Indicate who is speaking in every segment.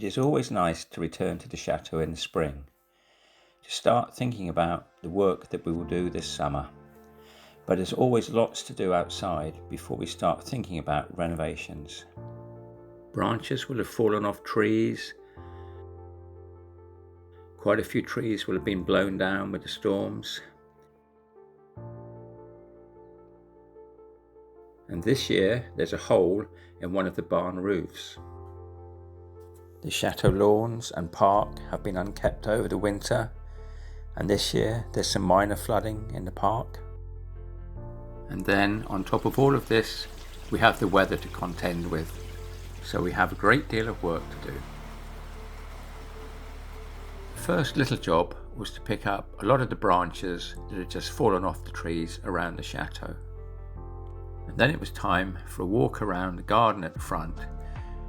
Speaker 1: is always nice to return to the chateau in the spring, to start thinking about the work that we will do this summer. But there's always lots to do outside before we start thinking about renovations. Branches will have fallen off trees. Quite a few trees will have been blown down with the storms. And this year there's a hole in one of the barn roofs. The chateau lawns and park have been unkept over the winter, and this year there's some minor flooding in the park. And then on top of all of this, we have the weather to contend with, so we have a great deal of work to do. The first little job was to pick up a lot of the branches that had just fallen off the trees around the chateau. And then it was time for a walk around the garden at the front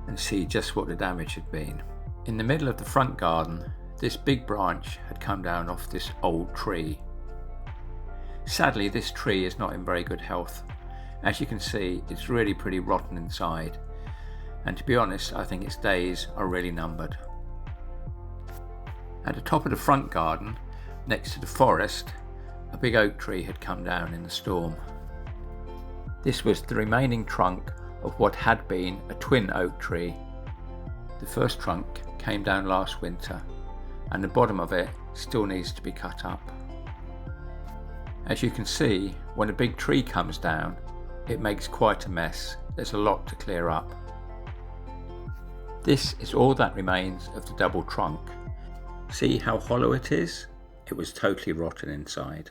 Speaker 1: and see just what the damage had been. In the middle of the front garden, this big branch had come down off this old tree. Sadly, this tree is not in very good health. As you can see, it's really pretty rotten inside, and to be honest, I think its days are really numbered. At the top of the front garden, next to the forest, a big oak tree had come down in the storm. This was the remaining trunk of what had been a twin oak tree. The first trunk came down last winter, and the bottom of it still needs to be cut up. As you can see, when a big tree comes down, it makes quite a mess. There's a lot to clear up. This is all that remains of the double trunk. See how hollow it is? It was totally rotten inside.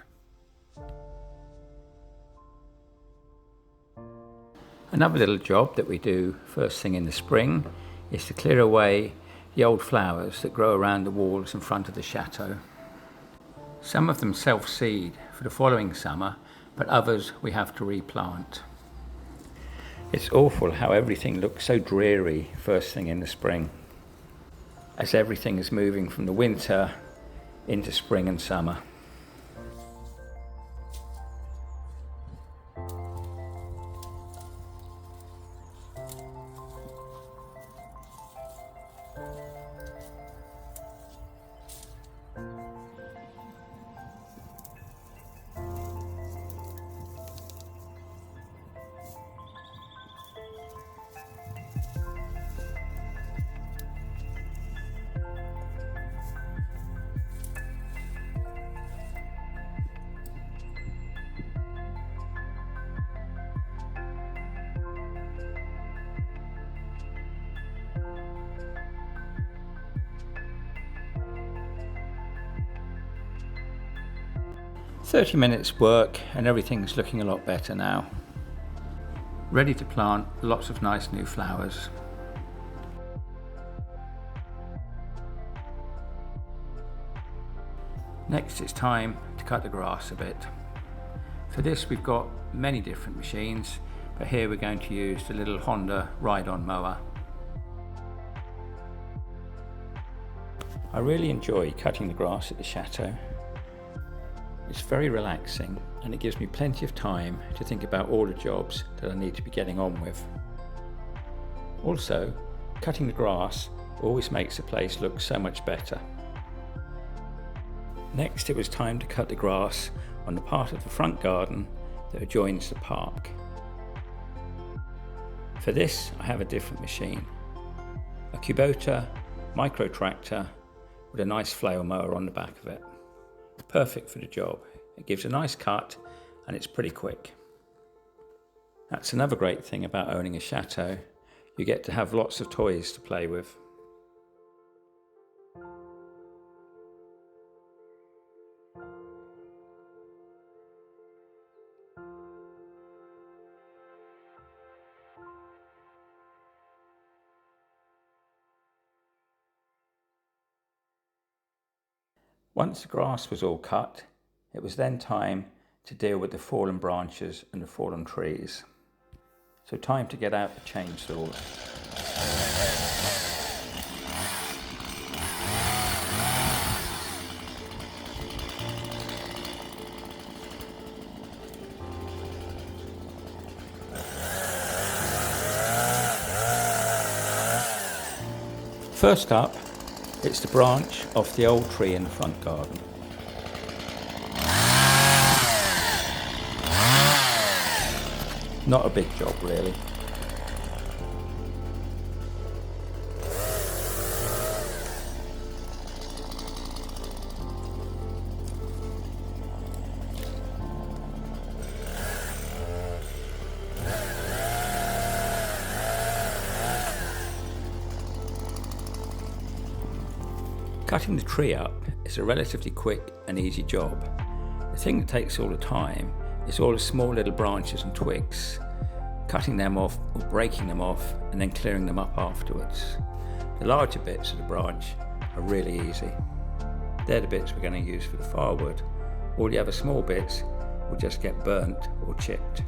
Speaker 1: Another little job that we do first thing in the spring is to clear away the old flowers that grow around the walls in front of the chateau. Some of them self-seed for the following summer, but others we have to replant. It's awful how everything looks so dreary first thing in the spring, as everything is moving from the winter into spring and summer. "30 minutes work and everything's looking a lot better now. Ready to plant lots of nice new flowers. Next it's time to cut the grass a bit. For this we've got many different machines, but here we're going to use the little Honda ride-on mower. I really enjoy cutting the grass at the chateau. It's very relaxing and it gives me plenty of time to think about all the jobs that I need to be getting on with. Also, cutting the grass always makes the place look so much better. Next it was time to cut the grass on the part of the front garden that adjoins the park. For this I have a different machine, a Kubota micro tractor with a nice flail mower on the back of it. Perfect for the job. It gives a nice cut and it's pretty quick. That's another great thing about owning a chateau. You get to have lots of toys to play with. Once the grass was all cut, it was then time to deal with the fallen branches and the fallen trees. So time to get out the chainsaws. First up, it's the branch off the old tree in the front garden. Not a big job really. Cutting the tree up is a relatively quick and easy job. The thing that takes all the time is all the small little branches and twigs, cutting them off or breaking them off and then clearing them up afterwards. The larger bits of the branch are really easy. They're the bits we're going to use for the firewood. All the other small bits will just get burnt or chipped.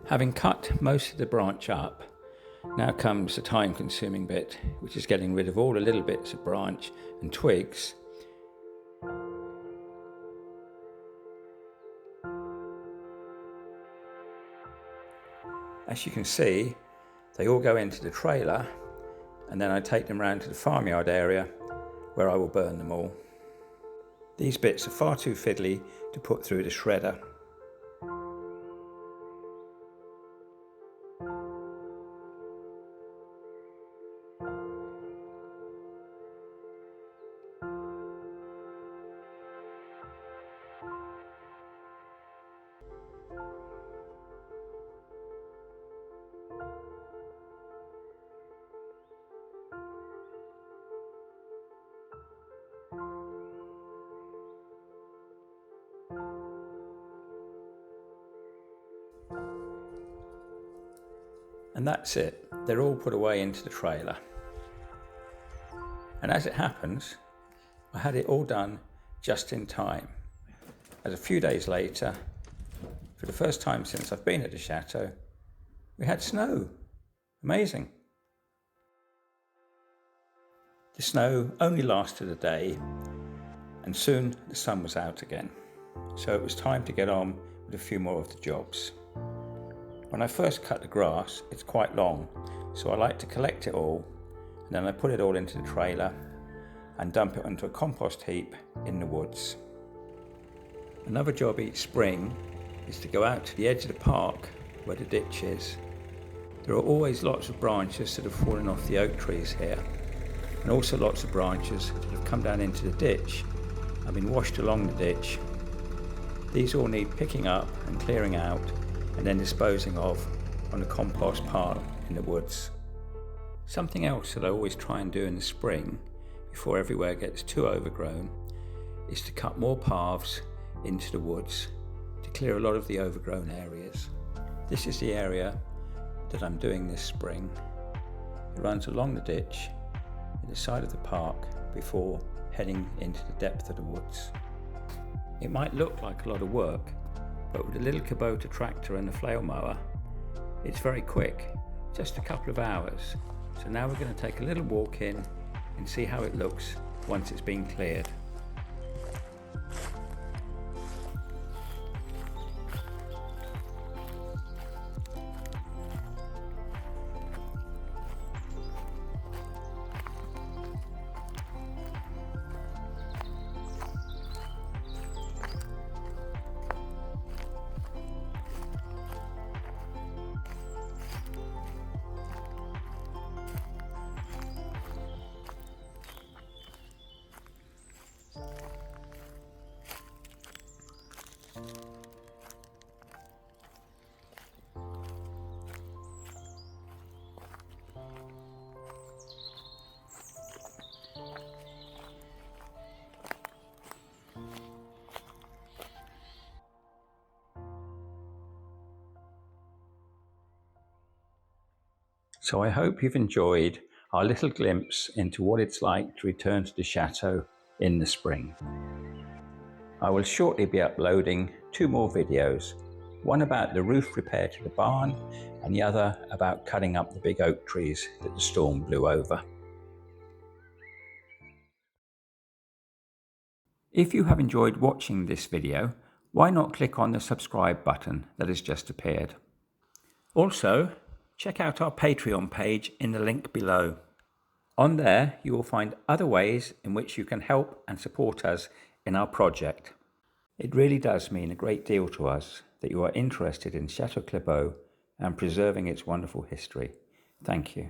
Speaker 1: Having cut most of the branch up, now comes the time-consuming bit, which is getting rid of all the little bits of branch and twigs. As you can see, they all go into the trailer, and then I take them round to the farmyard area where I will burn them all. These bits are far too fiddly to put through the shredder. And that's it, they're all put away into the trailer. And as it happens, I had it all done just in time. as a few days later, for the first time since I've been at the chateau, we had snow. Amazing. The snow only lasted a day, and soon the sun was out again. So it was time to get on with a few more of the jobs. When I first cut the grass, it's quite long, so I like to collect it all, and then I put it all into the trailer and dump it onto a compost heap in the woods. Another job each spring is to go out to the edge of the park where the ditch is. There are always lots of branches that have fallen off the oak trees here, and also lots of branches that have come down into the ditch and been washed along the ditch. These all need picking up and clearing out and then disposing of on a compost pile in the woods. Something else that I always try and do in the spring, before everywhere gets too overgrown, is to cut more paths into the woods to clear a lot of the overgrown areas. This is the area that I'm doing this spring. It runs along the ditch in the side of the park before heading into the depth of the woods. It might look like a lot of work, but with a little Kubota tractor and a flail mower, it's very quick, just a couple of hours. So now we're going to take a little walk in and see how it looks once it's been cleared. So I hope you've enjoyed our little glimpse into what it's like to return to the chateau in the spring. I will shortly be uploading 2 more videos, one about the roof repair to the barn and the other about cutting up the big oak trees that the storm blew over. If you have enjoyed watching this video, why not click on the subscribe button that has just appeared. Also, check out our Patreon page in the link below. On there, you will find other ways in which you can help and support us in our project. It really does mean a great deal to us that you are interested in Chateau and preserving its wonderful history. Thank you.